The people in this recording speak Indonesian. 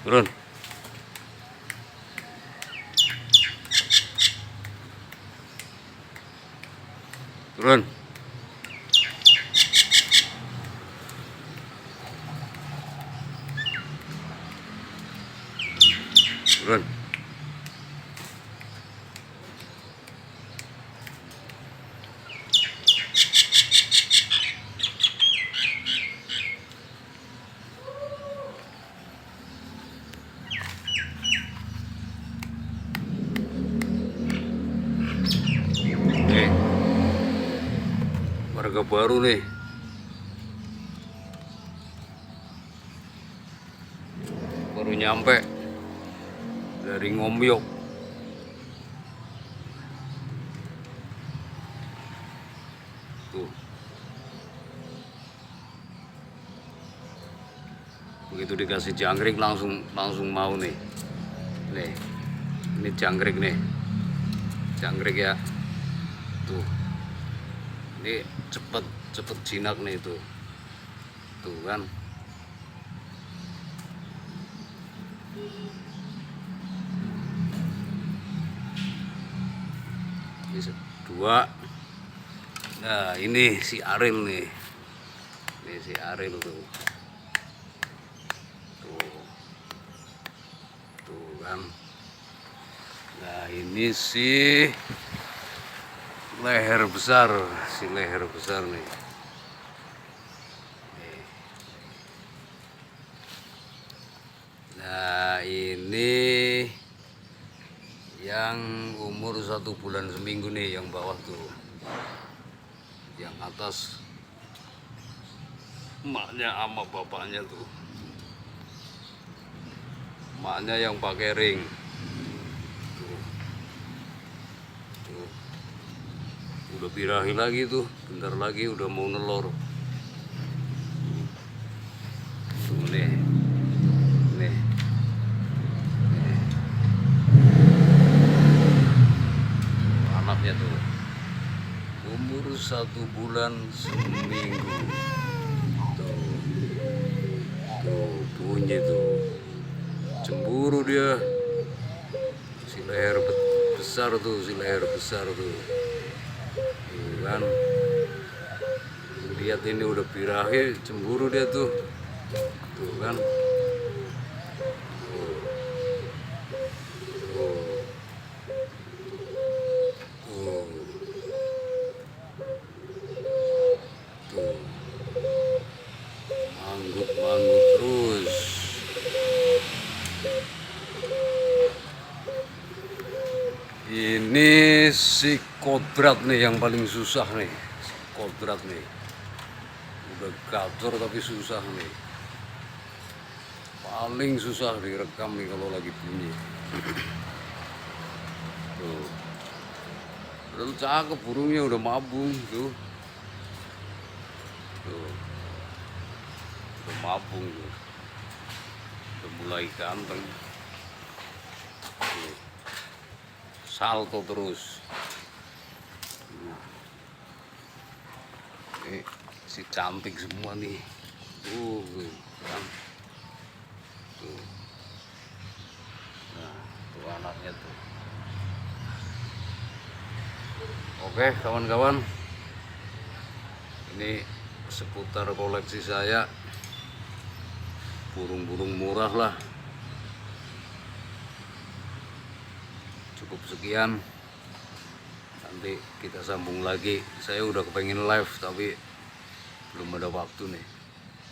Turun. Turun. Turun. Nih, warga baru nih. Baru nyampe dari Ngomyok. Tuh. Begitu dikasih jangkrik langsung mau nih. Nih. Ini jangkrik nih. Jangkrik ya. Tuh. Ini cepet jinak nih tuh. Tuh kan. Ini dua. Nah, ini si Aril nih. Ini si Aril tuh. Tuh kan. Nah, ini si leher besar nih. Nah, ini yang umur 1 bulan seminggu nih, yang bawah tuh. Yang atas emaknya sama bapaknya tuh. Emaknya yang pakai ring. Tuh. Tuh. Udah birahi lagi tuh, bentar lagi udah mau nelor. Tuh nih. Nih. Anaknya tuh umur 1 bulan seminggu. Tuh bunyi tuh, cemburu dia. Si leher besar tuh, tuh kan. Lihat ini udah birahi, cemburu dia tuh. Tuh kan. Manggut terus. Ini si kodrat nih yang paling susah nih. Si kodrat nih. Udah gacor tapi susah nih. Paling susah direkam nih kalau lagi bunyi. Tuh. Udah cakep burungnya, udah mabung tuh. Tuh. Udah mabung tuh. Udah mulai ganteng. Tuh. Salto terus. Ini si cantik semua nih. Kan. Tuh. Nah, tuh anaknya tuh. Oke, kawan-kawan. Ini seputar koleksi saya. Burung-burung murah lah. Cukup sekian. Nanti kita sambung lagi. Saya udah kepengen live tapi belum ada waktu nih.